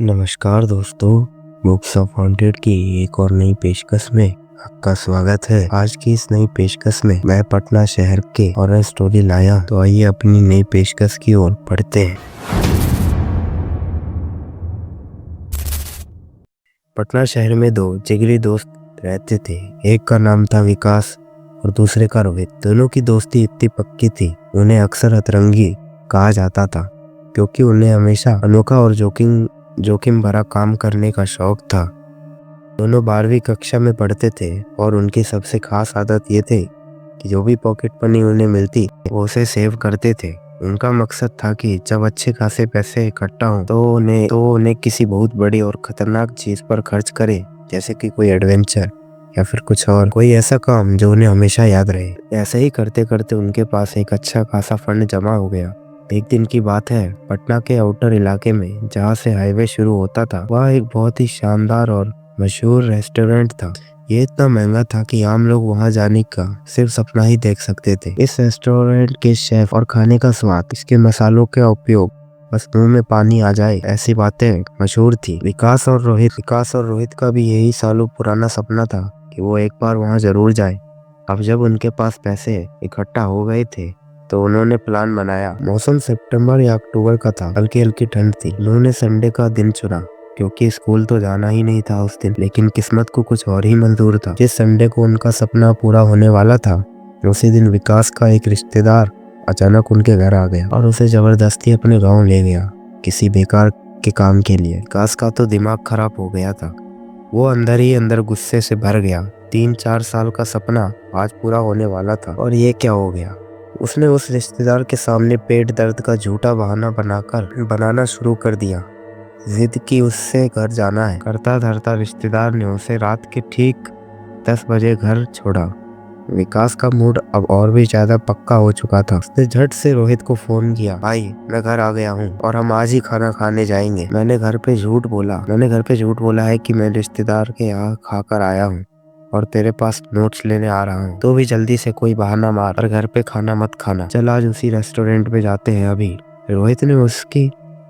नमस्कार दोस्तों, books of haunted की एक और नई पेशकश में आपका स्वागत है। आज की इस नई पेशकश में मैं पटना शहर के हॉरर स्टोरी लाया, तो आइए अपनी नई पेशकश की ओर बढ़ते हैं। पटना शहर में दो जिगरी दोस्त रहते थे। एक का नाम था विकास और दूसरे का रोहित। दोनों की दोस्ती इतनी पक्की थी, उन्हें अक्सर अतरंगी कहा जाता था, क्योंकि उन्हें हमेशा अनोखा और जोखिम भरा काम करने का शौक था। दोनों 12वीं कक्षा में पढ़ते थे और उनकी सबसे खास आदत ये थी कि जो भी पॉकेट मनी उन्हें मिलती वो उसे सेव करते थे। उनका मकसद था कि जब अच्छे खासे पैसे इकट्ठा हों तो उन्हें किसी बहुत बड़ी और खतरनाक चीज पर खर्च करे, जैसे कि कोई एडवेंचर या फिर कुछ और, कोई ऐसा काम जो उन्हें हमेशा याद रहे। ऐसे ही करते करते उनके पास एक अच्छा खासा फंड जमा हो गया। एक दिन की बात है, पटना के आउटर इलाके में जहाँ से हाईवे शुरू होता था, वह एक बहुत ही शानदार और मशहूर रेस्टोरेंट था। ये इतना महंगा था कि आम लोग वहां जाने का सिर्फ सपना ही देख सकते थे। इस रेस्टोरेंट के शेफ और खाने का स्वाद, इसके मसालों का उपयोग, बस मुंह में पानी आ जाए ऐसी बातें मशहूर थी। विकास और रोहित का भी यही सालों पुराना सपना था कि वो एक बार वहां जरूर जाए। अब जब उनके पास पैसे इकट्ठा हो गए थे तो उन्होंने प्लान बनाया। मौसम सितंबर या अक्टूबर का था, हल्की हल्की ठंड थी। उन्होंने संडे का दिन चुना क्योंकि स्कूल तो जाना ही नहीं था उस दिन, लेकिन किस्मत को कुछ और ही मंजूर था। जिस संडे को उनका सपना पूरा होने वाला था, उसी दिन विकास का एक रिश्तेदार अचानक उनके घर आ गया और उसे जबरदस्ती अपने गांव ले गया किसी बेकार के काम के लिए। विकास का तो दिमाग खराब हो गया था। वो अंदर ही अंदर गुस्से से भर गया। 3-4 साल का सपना आज पूरा होने वाला था और ये क्या हो गया। उसने उस रिश्तेदार के सामने पेट दर्द का झूठा बहाना बनाना शुरू कर दिया। जिद की उससे घर जाना है। करता धरता रिश्तेदार ने उसे रात के ठीक 10 बजे घर छोड़ा। विकास का मूड अब और भी ज्यादा पक्का हो चुका था। उसने झट से रोहित को फोन किया। भाई, मैं घर आ गया हूँ और हम आज ही खाना खाने जाएंगे। मैंने घर पे झूठ बोला है कि मैं रिश्तेदार के यहाँ खाकर आया हूँ और तेरे पास नोट्स लेने आ रहा हूँ। तो भी जल्दी से कोई बहाना मार और घर पे खाना मत खाना। चल, आज उसी रेस्टोरेंट पे जाते हैं अभी। रोहित ने उसकी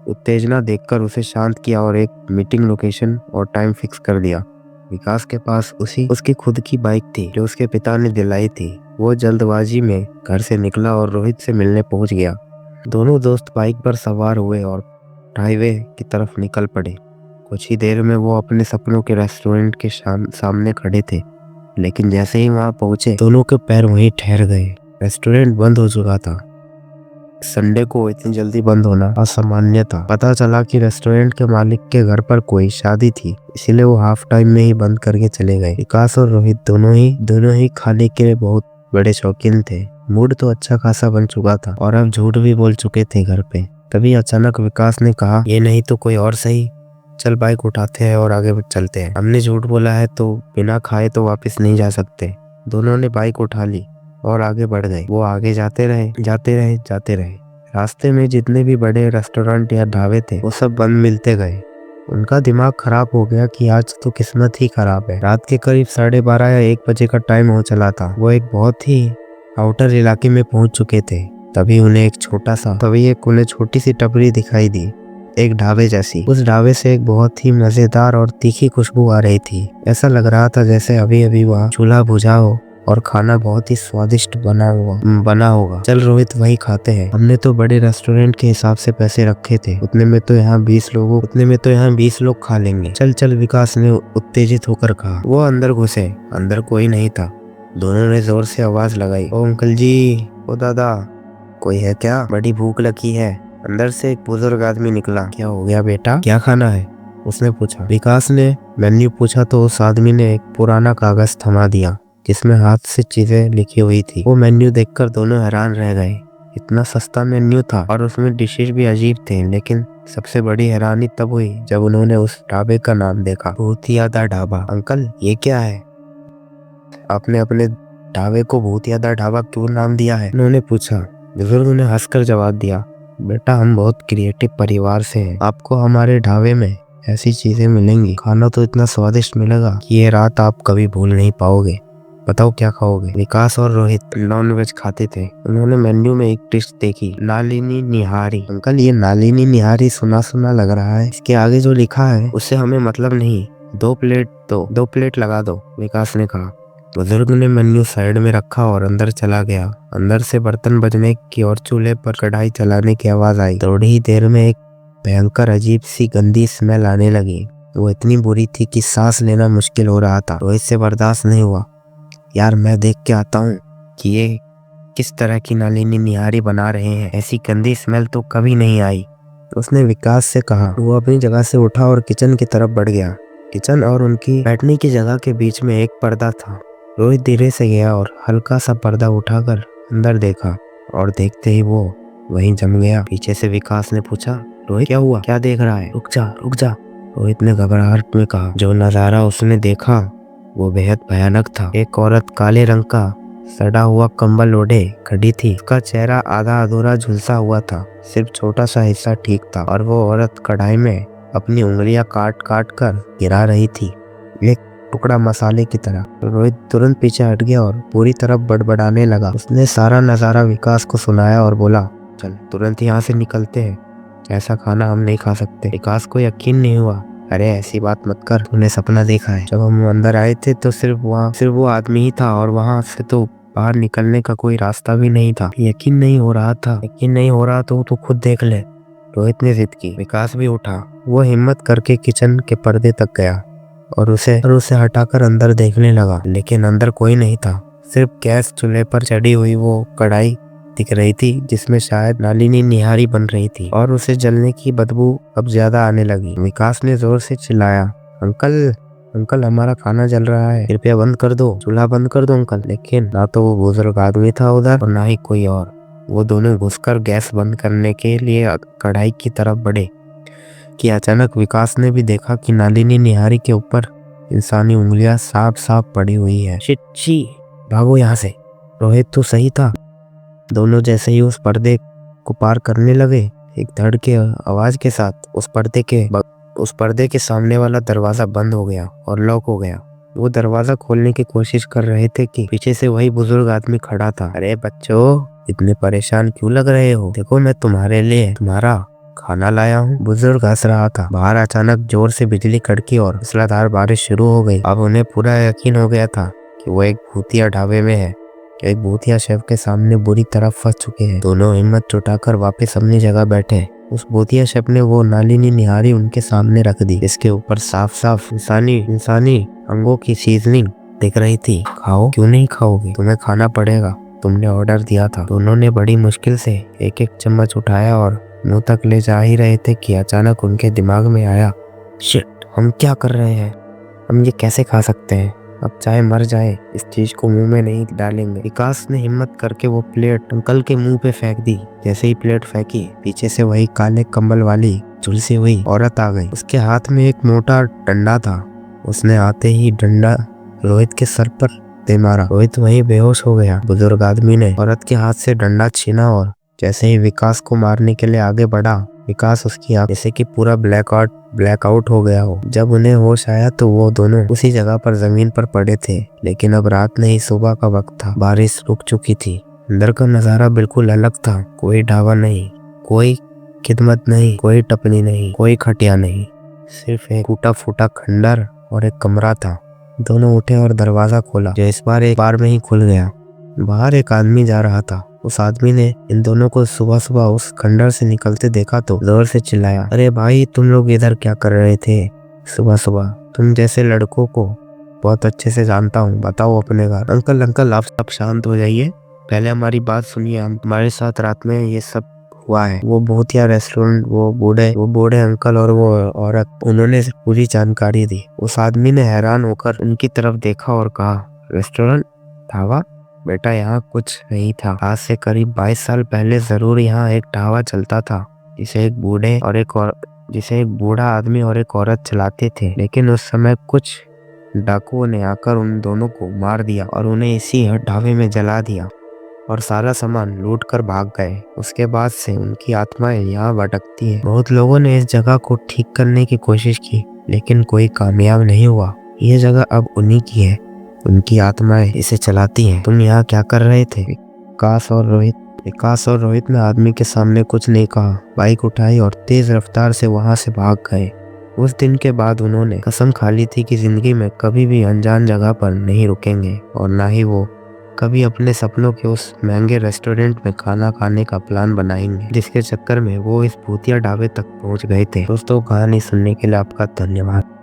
उत्तेजना देखकर उसे शांत किया और एक मीटिंग लोकेशन और टाइम फिक्स कर दिया। विकास के पास उसकी खुद की बाइक थी जो उसके पिता ने दिलाई थी। वो जल्दबाजी में घर से निकला और रोहित से मिलने पहुंच गया। दोनों दोस्त बाइक पर सवार हुए और हाईवे की तरफ निकल पड़े। कुछ ही देर में वो अपने सपनों के रेस्टोरेंट के सामने खड़े थे, लेकिन जैसे ही वहां पहुंचे दोनों के पैर वहीं ठहर गए। रेस्टोरेंट बंद हो चुका था। संडे को इतनी जल्दी बंद होना असामान्य था। पता चला कि रेस्टोरेंट के मालिक के घर पर कोई शादी थी, इसीलिए वो हाफ टाइम में ही बंद करके चले गए। विकास और रोहित दोनों ही खाने के बहुत बड़े शौकीन थे। मूड तो अच्छा खासा बन चुका था और अब झूठ भी बोल चुके थे घर पे। तभी अचानक विकास ने कहा, ये नहीं तो कोई और सही। चल, बाइक उठाते हैं और आगे चलते हैं। हमने झूठ बोला है तो बिना खाए तो वापस नहीं जा सकते। दोनों ने बाइक उठा ली और आगे बढ़ गए। वो आगे जाते रहे। रास्ते में जितने भी बड़े रेस्टोरेंट या ढाबे थे वो सब बंद मिलते गए। उनका दिमाग खराब हो गया कि आज तो किस्मत ही खराब है। रात के करीब 12:30 या 1 बजे का टाइम हो चला था। वो एक बहुत ही आउटर इलाके में पहुंच चुके थे। तभी उन्हें एक छोटी सी टपरी दिखाई दी, एक ढाबे जैसी। उस ढाबे से एक बहुत ही मजेदार और तीखी खुशबू आ रही थी। ऐसा लग रहा था जैसे अभी अभी वहाँ चूल्हा बुझा हो और खाना बहुत ही स्वादिष्ट बना होगा। चल रोहित, वही खाते हैं। हमने तो बड़े रेस्टोरेंट के हिसाब से पैसे रखे थे, उतने में तो यहाँ 20 लोग खा लेंगे। चल, विकास ने उत्तेजित होकर कहा। वो अंदर घुसे। अंदर कोई नहीं था। दोनों ने जोर से आवाज लगाई, ओ अंकल जी, ओ दादा, कोई है क्या? बड़ी भूख लगी है। अंदर से एक बुजुर्ग आदमी निकला। क्या हो गया बेटा, क्या खाना है? उसने पूछा। विकास ने मेन्यू पूछा तो उस आदमी ने एक पुराना कागज थमा दिया जिसमें हाथ से चीजें लिखी हुई थी। वो मेन्यू देखकर दोनों हैरान रह गए। इतना सस्ता मेन्यू था और उसमें डिशेज भी अजीब थे, लेकिन सबसे बड़ी हैरानी तब हुई जब उन्होंने उस ढाबे का नाम देखा, भूतियादा ढाबा। अंकल, ये क्या है? आपने अपने ढाबे को भूतियादा ढाबा क्यों नाम दिया है? उन्होंने पूछा। बुजुर्ग ने हंसकर जवाब दिया, बेटा, हम बहुत क्रिएटिव परिवार से हैं। आपको हमारे ढाबे में ऐसी चीजें मिलेंगी, खाना तो इतना स्वादिष्ट मिलेगा कि ये रात आप कभी भूल नहीं पाओगे। बताओ क्या खाओगे। विकास और रोहित नॉन वेज खाते थे। उन्होंने मेन्यू में एक डिश देखी, नालिनी निहारी। अंकल, ये नालिनी निहारी सुना सुना लग रहा है, इसके आगे जो लिखा है उससे हमें मतलब नहीं। 2 प्लेट लगा दो, विकास ने कहा। बुजुर्ग ने मेन्यू साइड में रखा और अंदर चला गया। अंदर से बर्तन बजने की और चूल्हे पर कढ़ाई चलाने की आवाज आई। थोड़ी ही देर में एक भयंकर अजीब सी गंदी स्मेल आने लगी। वो इतनी बुरी थी कि सांस लेना मुश्किल हो रहा था। रोहित से बर्दाश्त नहीं हुआ। यार, मैं देख के आता हूँ कि ये किस तरह की नालिनी निहारी बना रहे हैं। ऐसी गंदी स्मेल तो कभी नहीं आई, उसने विकास से कहा। वो अपनी जगह से उठा और किचन की तरफ बढ़ गया। किचन और उनकी बैठने की जगह के बीच में एक पर्दा था। रोहित धीरे से गया और हल्का सा पर्दा उठाकर अंदर देखा, और देखते ही वो वहीं जम गया। पीछे से विकास ने पूछा, रोहित क्या हुआ, क्या देख रहा है? रुक जा रुक जा, रोहित ने घबराहट में कहा। जो नजारा उसने देखा वो बेहद भयानक था। एक औरत काले रंग का सड़ा हुआ कंबल ओढ़े खड़ी थी। उसका चेहरा आधा अधूरा झुलसा हुआ था, सिर्फ छोटा सा हिस्सा ठीक था, और वो औरत कढ़ाई में अपनी उंगलियां काट काट कर गिरा रही थी, एक टुकड़ा मसाले की तरह। रोहित तुरंत पीछे हट गया और पूरी तरफ बड़बड़ाने लगा। उसने सारा नजारा विकास को सुनाया और बोला, चल तुरंत यहाँ से निकलते हैं, ऐसा खाना हम नहीं खा सकते। विकास को यकीन नहीं हुआ। अरे ऐसी बात मत कर, तूने सपना देखा है। जब हम अंदर आए थे तो सिर्फ वो आदमी ही था, और वहां से तो बाहर निकलने का कोई रास्ता भी नहीं था। यकीन नहीं हो रहा तो तू खुद देख ले, रोहित ने जिद की। विकास भी उठा। वो हिम्मत करके किचन के पर्दे तक गया और उसे हटाकर अंदर देखने लगा, लेकिन अंदर कोई नहीं था। सिर्फ गैस चूल्हे पर चढ़ी हुई वो कढ़ाई दिख रही थी, जिसमें शायद नालिनी निहारी बन रही थी, और उसे जलने की बदबू अब ज्यादा आने लगी। विकास ने जोर से चिल्लाया, अंकल अंकल, हमारा खाना जल रहा है, कृपया बंद कर दो, चूल्हा बंद कर दो अंकल। लेकिन ना तो वो बुजुर्ग आदमी था उधर और ना ही कोई और। वो दोनों घुसकर गैस बंद करने के लिए कढ़ाई की तरफ बढ़े कि अचानक विकास ने भी देखा कि नालिनी निहारी के ऊपर इंसानी उंगलियां साफ साफ पड़ी हुई है। शिट, शी, भागो यहाँ से। रोहित तो सही था। दोनों जैसे ही उस पर्दे को पार करने लगे, एक धड़ के आवाज के साथ उस पर्दे के सामने वाला दरवाजा बंद हो गया और लॉक हो गया। वो दरवाजा खोलने की कोशिश कर रहे थे कि पीछे से वही बुजुर्ग आदमी खड़ा था। अरे बच्चों, इतने परेशान क्यों लग रहे हो? देखो, मैं तुम्हारे लिए तुम्हारा खाना लाया हूँ। बुजुर्ग हंस रहा था। बाहर अचानक जोर से बिजली कड़की और मूसलाधार बारिश शुरू हो गई। अब उन्हें पूरा यकीन हो गया था कि वो एक भूतिया ढाबे में है, एक भूतिया शेफ के सामने बुरी तरह फंस चुके हैं। दोनों हिम्मत जुटाकर वापस अपनी जगह बैठे। उस भूतिया शेफ ने वो नालिनी निहारी उनके सामने रख दी। इसके ऊपर साफ साफ इंसानी अंगों की सीजनिंग दिख रही थी। खाओ, क्यों नहीं खाओगे? तुम्हें खाना पड़ेगा, तुमने ऑर्डर दिया था। दोनों ने बड़ी मुश्किल से एक एक चम्मच उठाया और मुंह तक ले जा ही रहे थे कि अचानक उनके दिमाग में आया, शिट, हम क्या कर रहे हैं? हम ये कैसे खा सकते हैं? अब चाहे मर जाए, इस चीज को मुंह में नहीं डालेंगे। विकास ने हिम्मत करके वो प्लेट अंकल के मुंह पे फेंक दी। जैसे ही प्लेट फेंकी, पीछे से वही काले कंबल वाली झुलसी हुई औरत आ गई। उसके हाथ में एक मोटा डंडा था। उसने आते ही डंडा रोहित के सर पर दे मारा। रोहित वहीं बेहोश हो गया। बुजुर्ग आदमी ने औरत के हाथ से डंडा छीना और जैसे ही विकास को मारने के लिए आगे बढ़ा, विकास उसकी आंख जैसे कि पूरा ब्लैकआउट हो गया हो। जब उन्हें होश आया तो वो दोनों उसी जगह पर जमीन पर पड़े थे, लेकिन अब रात नहीं, सुबह का वक्त था। बारिश रुक चुकी थी। अंदर का नजारा बिल्कुल अलग था। कोई ढाबा नहीं, कोई खिदमत नहीं, कोई टपनी नहीं, कोई खटिया नहीं, सिर्फ एक टूटा फूटा खंडर और एक कमरा था। दोनों उठे और दरवाजा खोला, जो इस बार एक बार में ही खुल गया। बाहर एक आदमी जा रहा था। उस आदमी ने इन दोनों को सुबह सुबह उस खंडर से निकलते देखा तो जोर से चिल्लाया, अरे भाई, तुम लोग इधर क्या कर रहे थे सुबह सुबह? तुम जैसे लड़कों को बहुत अच्छे से जानता हूँ, बताओ अपने घर। अंकल, आप शांत हो जाइए, पहले हमारी बात सुनिए। हमारे साथ रात में ये सब हुआ है। वो भूतिया रेस्टोरेंट, वो बूढ़े अंकल और वो औरत, उन्होंने पूरी जानकारी दी। उस आदमी ने हैरान होकर उनकी तरफ देखा और कहा, रेस्टोरेंट? ढाबा? बेटा, यहाँ कुछ नहीं था। आज से करीब 22 साल पहले जरूर यहाँ एक ढाबा चलता था, जिसे एक बूढ़ा आदमी और एक औरत चलाते थे। लेकिन उस समय कुछ डाकुओं ने आकर उन दोनों को मार दिया और उन्हें इसी ढाबे में जला दिया और सारा सामान लूट कर भाग गए। उसके बाद से उनकी आत्माएं यहाँ भटकती है। बहुत लोगों ने इस जगह को ठीक करने की कोशिश की, लेकिन कोई कामयाब नहीं हुआ। यह जगह अब उन्हीं की है। उनकी आत्माएं इसे चलाती हैं। तुम यहाँ क्या कर रहे थे? विकास और रोहित ने आदमी के सामने कुछ नहीं कहा, बाइक उठाई और तेज रफ्तार से वहां से भाग गए। उस दिन के बाद उन्होंने कसम खा ली थी कि जिंदगी में कभी भी अनजान जगह पर नहीं रुकेंगे और ना ही वो कभी अपने सपनों के उस महंगे रेस्टोरेंट में खाना खाने का प्लान बनाएंगे जिसके चक्कर में वो इस भूतिया ढाबे तक पहुंच गए थे। दोस्तों, कहानी सुनने के लिए आपका धन्यवाद।